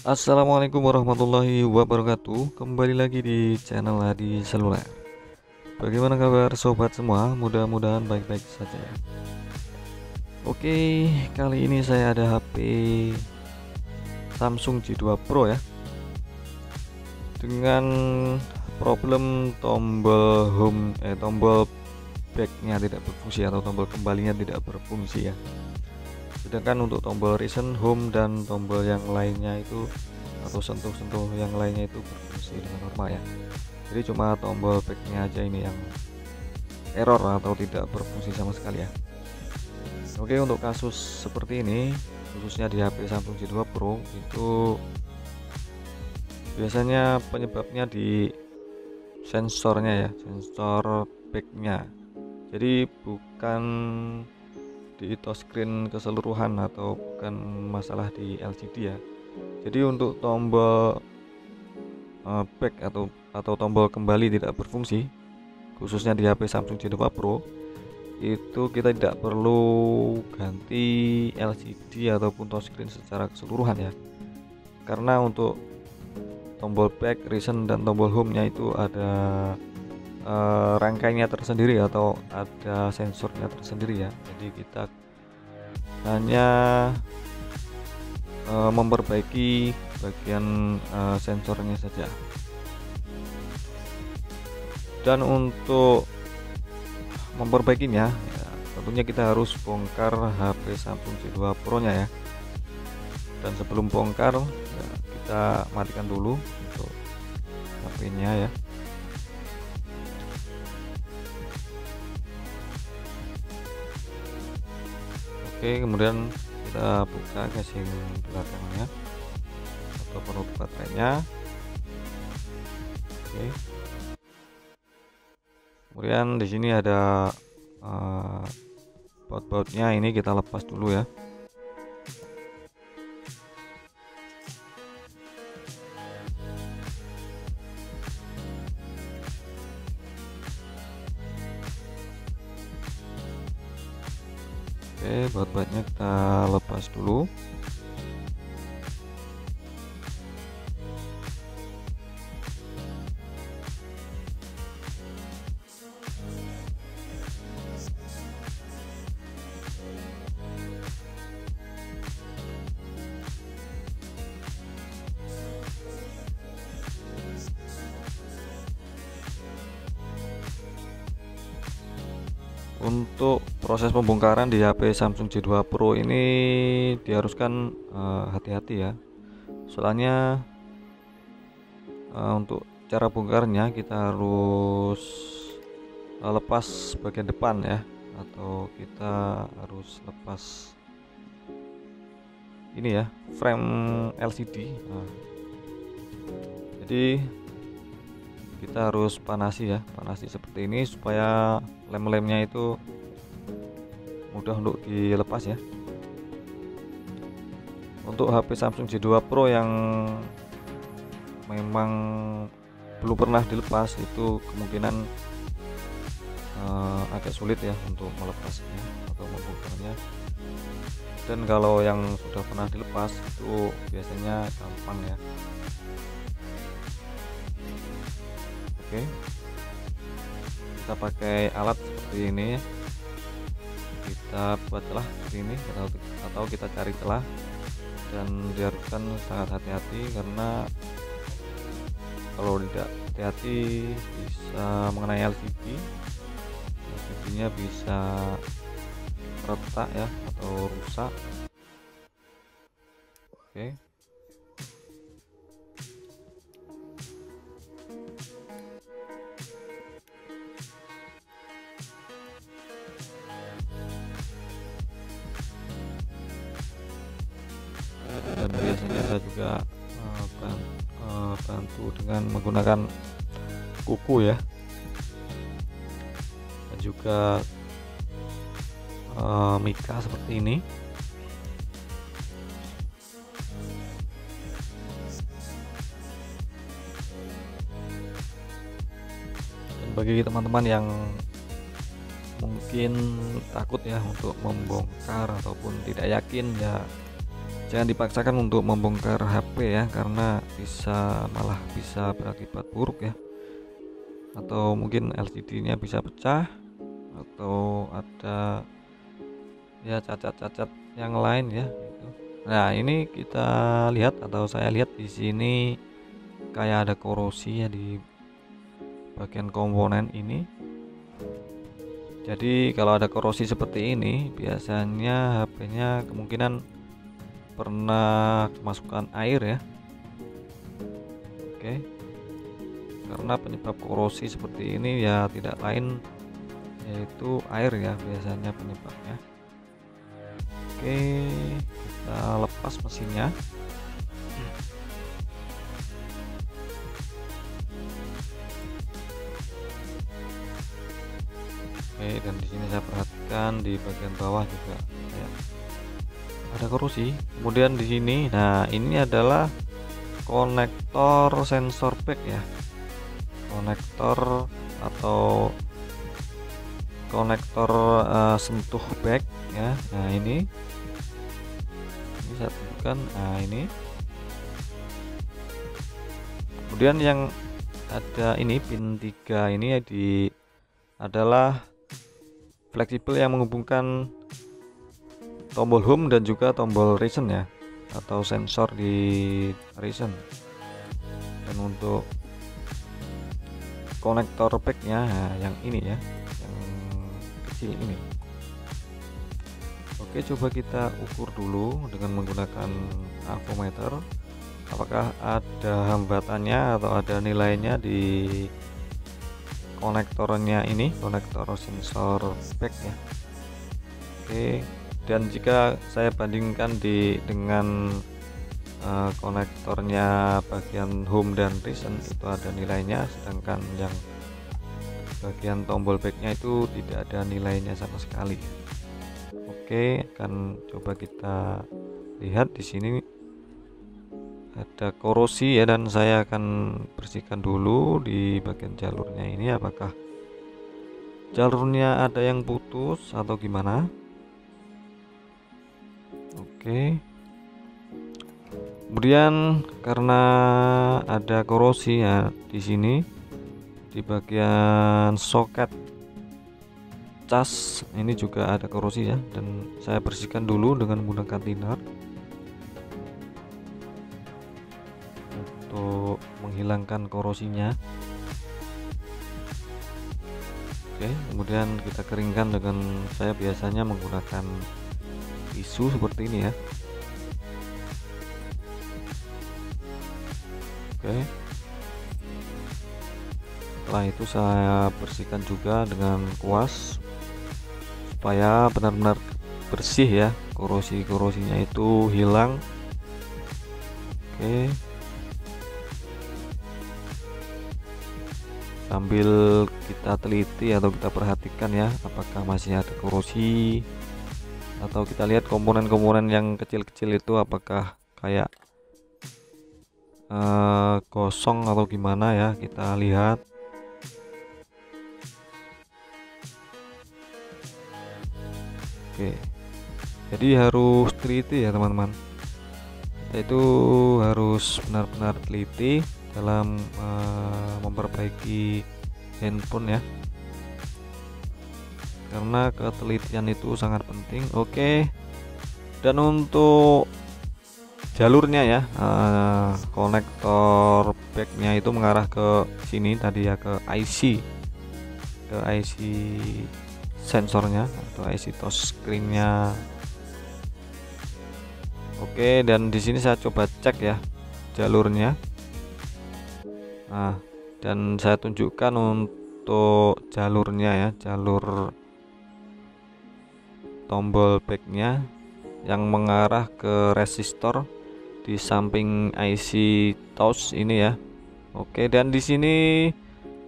Assalamualaikum warahmatullahi wabarakatuh. Kembali lagi di channel Hadi Seluler. Bagaimana kabar sobat semua? Mudah-mudahan baik-baik saja. Oke, kali ini saya ada HP Samsung J2 Pro ya, dengan problem tombol backnya tidak berfungsi atau tombol kembalinya tidak berfungsi ya. Sedangkan untuk tombol recent, home, dan tombol yang lainnya itu atau sentuh-sentuh yang lainnya itu berfungsi dengan normal ya. Jadi cuma tombol backnya aja ini yang error atau tidak berfungsi sama sekali ya. Oke, untuk kasus seperti ini khususnya di HP Samsung J2 Pro itu biasanya penyebabnya di sensornya ya, sensor backnya. Jadi bukan di touchscreen keseluruhan atau bukan masalah di LCD ya. Jadi untuk tombol back atau tombol kembali tidak berfungsi khususnya di HP Samsung J2 Pro itu kita tidak perlu ganti LCD ataupun touchscreen secara keseluruhan ya, karena untuk tombol back, recent, dan tombol home-nya itu ada rangkaiannya tersendiri atau ada sensornya tersendiri ya. Jadi kita hanya memperbaiki bagian sensornya saja. Dan untuk memperbaikinya ya, tentunya kita harus bongkar HP Samsung J2 Pro nya ya. Dan sebelum bongkar ya, kita matikan dulu untuk HP-nya ya. Oke, kemudian kita buka casing belakangnya atau penutup baterainya. Oke, kemudian di sini ada baut-bautnya, ini kita lepas dulu ya. Oke, baut-bautnya kita lepas dulu. Untuk proses pembongkaran di HP Samsung J2 Pro ini diharuskan hati-hati ya. Soalnya untuk cara bongkarnya kita harus lepas bagian depan ya, atau kita harus lepas ini ya, frame LCD. Jadi kita harus panasi seperti ini supaya lem-lemnya itu mudah untuk dilepas ya. Untuk HP Samsung J2 Pro yang memang belum pernah dilepas itu kemungkinan agak sulit ya untuk melepasnya atau membongkarnya. Dan kalau yang sudah pernah dilepas itu biasanya gampang ya. Oke, kita pakai alat seperti ini, kita buat celah seperti ini atau kita cari celah, dan diharuskan sangat hati-hati karena kalau tidak hati-hati bisa mengenai LCD nya bisa retak ya atau rusak. Oke, dan biasanya saya juga bantu dengan menggunakan kuku ya, dan juga mika seperti ini. Dan bagi teman-teman yang mungkin takut ya untuk membongkar ataupun tidak yakin ya, Jangan dipaksakan untuk membongkar HP ya, karena malah bisa berakibat buruk ya, atau mungkin LCD-nya bisa pecah, atau ada ya cacat-cacat yang lain ya gitu. Nah, ini kita lihat, atau saya lihat di sini kayak ada korosi ya di bagian komponen ini. Jadi kalau ada korosi seperti ini, biasanya HP-nya kemungkinan pernah kemasukan air ya. Oke, karena penyebab korosi seperti ini ya tidak lain yaitu air ya biasanya penyebabnya. Oke, kita lepas mesinnya. Oke, dan di sini saya perhatikan di bagian bawah juga ya, ada korosi. Kemudian di sini, nah ini adalah konektor sensor back ya, konektor atau konektor sentuh back ya. Nah ini saya tunjukkan. Nah ini, kemudian yang ada ini pin 3 ini adalah fleksibel yang menghubungkan tombol home dan juga tombol reason ya, atau sensor di reason. Dan untuk konektor backnya yang ini ya, yang kecil ini. Oke, coba kita ukur dulu dengan menggunakan avometer, apakah ada hambatannya atau ada nilainya di konektornya ini, konektor sensor back ya. Oke, dan jika saya bandingkan dengan konektornya bagian home dan reason, itu ada nilainya, sedangkan yang bagian tombol backnya itu tidak ada nilainya sama sekali. Oke, akan coba kita lihat di sini ada korosi ya, dan saya akan bersihkan dulu di bagian jalurnya ini, apakah jalurnya ada yang putus atau gimana. Oke, kemudian karena ada korosi ya di sini di bagian soket cas ini juga ada korosi ya, dan saya bersihkan dulu dengan menggunakan thinner untuk menghilangkan korosinya. Oke, kemudian kita keringkan dengan, saya biasanya menggunakan tisu seperti ini ya. Oke, setelah itu saya bersihkan juga dengan kuas supaya benar-benar bersih ya, korosi-korosinya itu hilang. Oke, sambil kita teliti atau kita perhatikan ya, apakah masih ada korosi, atau kita lihat komponen-komponen yang kecil-kecil itu apakah kayak gosong atau gimana ya, kita lihat. Oke, jadi harus teliti ya teman-teman, itu harus benar-benar teliti dalam memperbaiki handphone ya, karena ketelitian itu sangat penting. Oke, dan untuk jalurnya ya, konektor backnya itu mengarah ke sini tadi ya, ke IC sensornya atau IC touchscreen-nya. Oke, dan di sini saya coba cek ya jalurnya. Nah, dan saya tunjukkan untuk jalurnya ya, jalur tombol backnya yang mengarah ke resistor di samping IC touch ini ya. Oke, dan di sini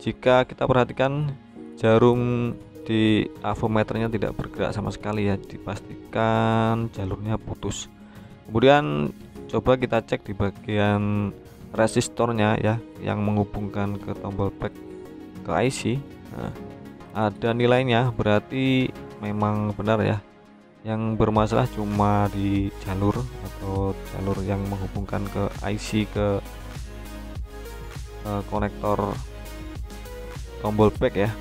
jika kita perhatikan jarum di avometernya tidak bergerak sama sekali ya, dipastikan jalurnya putus. Kemudian coba kita cek di bagian resistornya ya, yang menghubungkan ke tombol back ke IC. Nah, ada nilainya, berarti memang benar ya, Yang bermasalah cuma di jalur atau jalur yang menghubungkan ke IC ke konektor tombol back ya,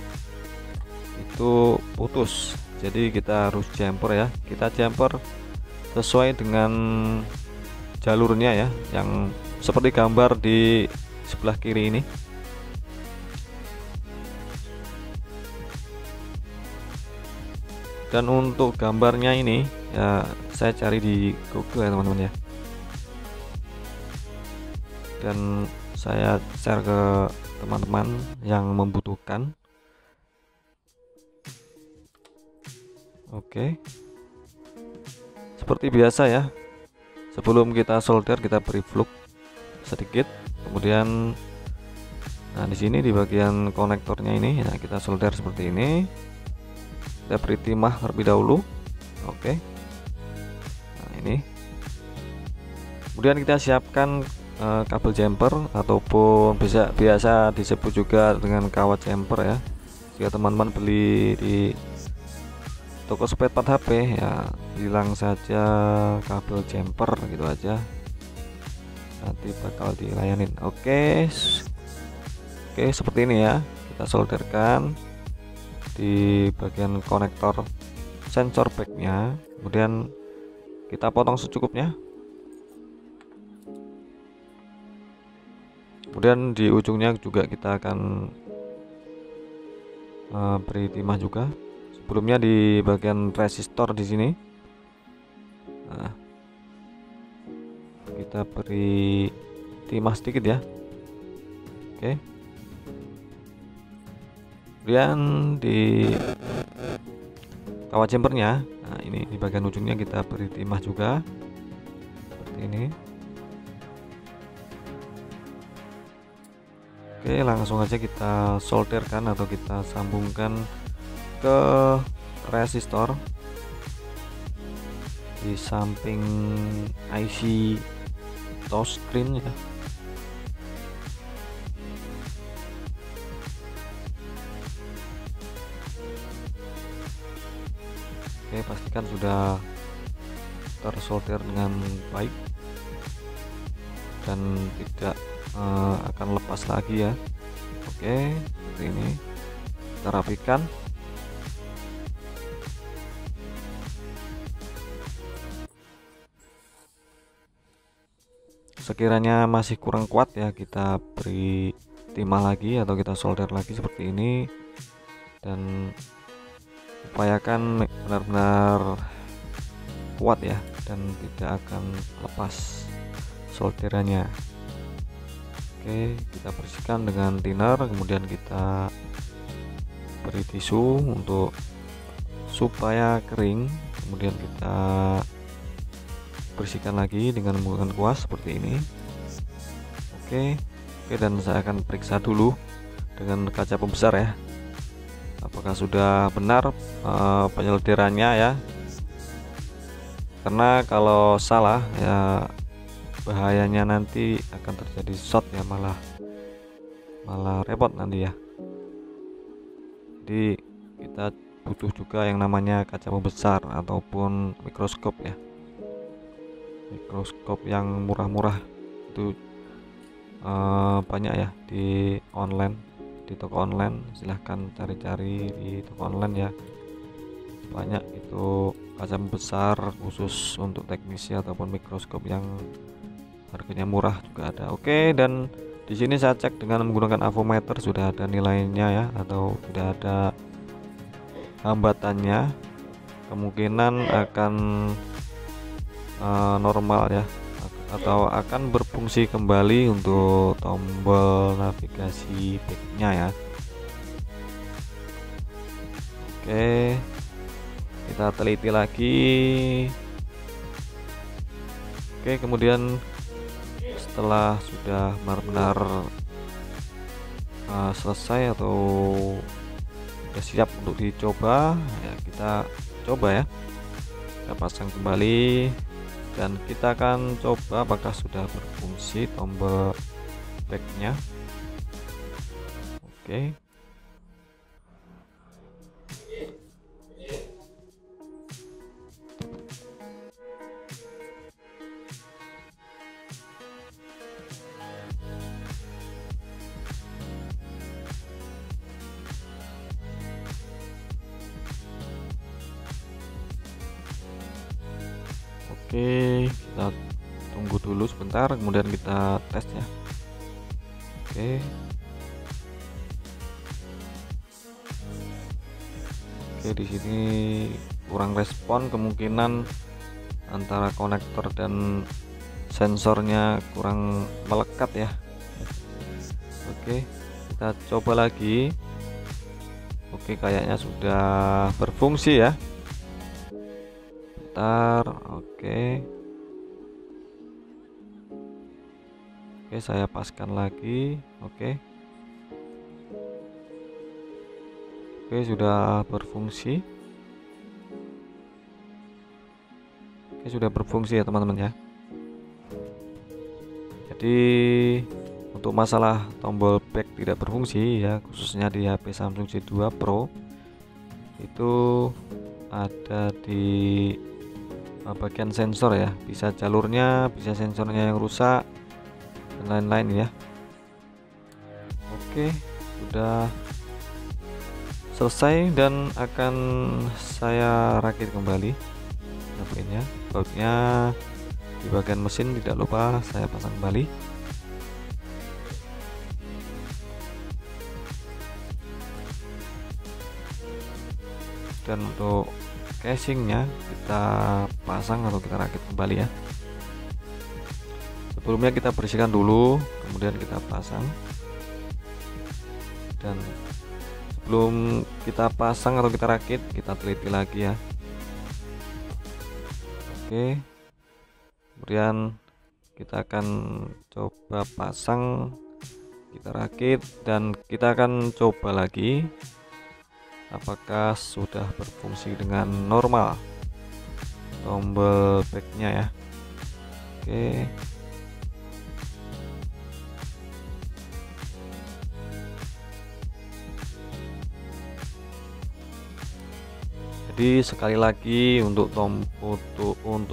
itu putus. Jadi kita harus jumper ya, kita jumper sesuai dengan jalurnya ya, yang seperti gambar di sebelah kiri ini. Dan untuk gambarnya ini ya saya cari di Google ya teman-teman ya, dan saya share ke teman-teman yang membutuhkan. Oke, seperti biasa ya, sebelum kita solder kita beri flux sedikit, kemudian nah di sini di bagian konektornya ini ya kita solder seperti ini, kita beri timah terlebih dahulu. Oke, nah ini kemudian kita siapkan kabel jumper ataupun biasa disebut juga dengan kawat jumper ya. Jika teman-teman beli di toko spare part HP ya, bilang saja kabel jumper gitu aja, nanti bakal dilayanin. Oke, seperti ini ya, kita solderkan di bagian konektor sensor backnya, kemudian kita potong secukupnya. Kemudian di ujungnya juga kita akan beri timah juga. Sebelumnya di bagian resistor di sini, nah, kita beri timah sedikit ya. Oke, kemudian di kawat jumpernya, nah ini di bagian ujungnya kita beri timah juga seperti ini. Oke, langsung aja kita solderkan atau kita sambungkan ke resistor di samping IC touchscreen ya. Oke, pastikan sudah tersolder dengan baik dan tidak akan lepas lagi ya. Oke, seperti ini kita rapikan. Sekiranya masih kurang kuat ya, kita beri timah lagi atau kita solder lagi seperti ini, dan upayakan benar-benar kuat ya dan tidak akan lepas solderannya. Oke, kita bersihkan dengan thinner, kemudian kita beri tisu untuk supaya kering, kemudian kita bersihkan lagi dengan menggunakan kuas seperti ini. Oke, dan saya akan periksa dulu dengan kaca pembesar ya, apakah sudah benar penyelderannya ya, karena kalau salah ya bahayanya nanti akan terjadi short ya, malah repot nanti ya. Jadi kita butuh juga yang namanya kaca pembesar ataupun mikroskop ya, mikroskop yang murah-murah itu banyak ya di online, di toko online. Silahkan cari-cari di toko online ya, banyak itu kaca pembesar khusus untuk teknisi ataupun mikroskop yang harganya murah juga ada. Oke, dan di sini saya cek dengan menggunakan avometer, sudah ada nilainya ya, atau sudah ada hambatannya, kemungkinan akan normal ya, atau akan berfungsi kembali untuk tombol navigasi backnya ya. Oke, kita teliti lagi. Oke, kemudian setelah sudah benar-benar selesai atau sudah siap untuk dicoba ya, kita coba ya, kita pasang kembali dan kita akan coba apakah sudah berfungsi tombol backnya. Oke, Oke, kita tunggu dulu sebentar, kemudian kita tes ya. Oke. Oke, di sini kurang respon, kemungkinan antara konektor dan sensornya kurang melekat ya. Oke, kita coba lagi. Oke, kayaknya sudah berfungsi ya. Bentar. Oke, saya paskan lagi. Oke, sudah berfungsi. Sudah berfungsi ya teman-teman ya. Jadi untuk masalah tombol back tidak berfungsi ya, khususnya di HP Samsung J2 Pro, itu ada di bagian sensor ya, bisa jalurnya, bisa sensornya yang rusak dan lain-lain ya. Oke, sudah selesai dan akan saya rakit kembali HP-nya. Bautnya di bagian mesin tidak lupa saya pasang kembali. Dan untuk casingnya kita pasang atau kita rakit kembali ya. Sebelumnya kita bersihkan dulu, kemudian kita pasang. Dan sebelum kita pasang atau kita rakit, kita teliti lagi ya. Oke, kemudian kita akan coba pasang, kita rakit, dan kita akan coba lagi apakah sudah berfungsi dengan normal tombol backnya ya. Oke, jadi sekali lagi untuk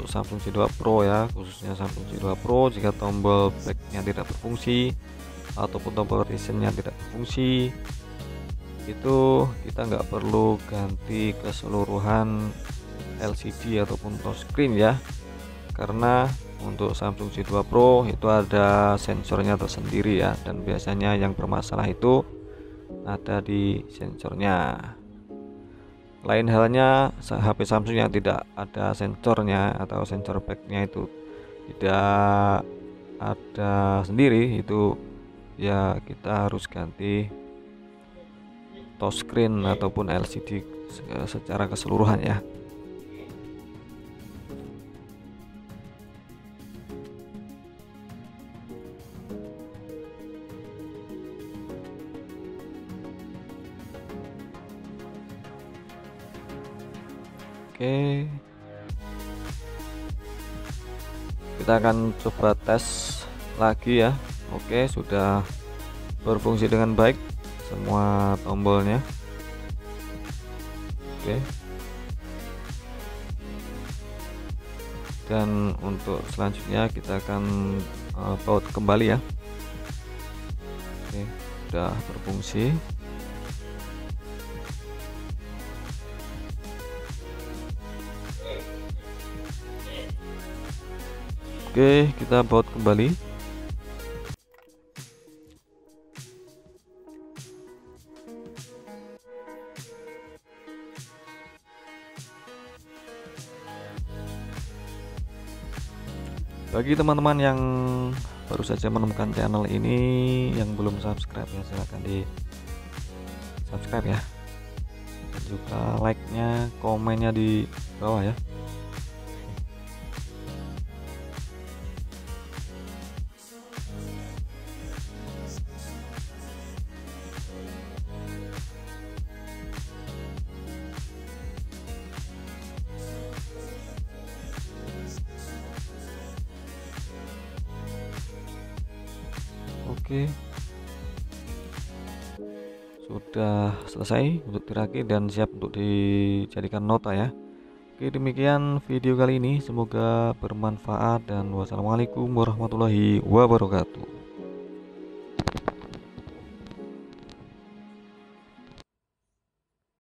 Samsung J2 Pro ya, khususnya Samsung J2 Pro, jika tombol backnya tidak berfungsi ataupun tombol resetnya tidak berfungsi, itu kita nggak perlu ganti keseluruhan LCD ataupun touchscreen ya, karena untuk Samsung J2 Pro itu ada sensornya tersendiri ya, dan biasanya yang bermasalah itu ada di sensornya. Lain halnya HP Samsung yang tidak ada sensornya atau sensor backnya itu tidak ada sendiri, itu ya kita harus ganti touchscreen ataupun LCD secara keseluruhan ya. Oke, kita akan coba tes lagi ya. Oke, sudah berfungsi dengan baik semua tombolnya. Oke, dan untuk selanjutnya kita akan baut kembali ya. Oke, sudah berfungsi. Oke, kita baut kembali. Bagi teman-teman yang baru saja menemukan channel ini, yang belum subscribe ya, silahkan di subscribe ya, dan juga like-nya, komennya di bawah ya. Oke, sudah selesai untuk dirakit dan siap untuk dijadikan nota ya. Oke, demikian video kali ini, semoga bermanfaat dan wassalamualaikum warahmatullahi wabarakatuh.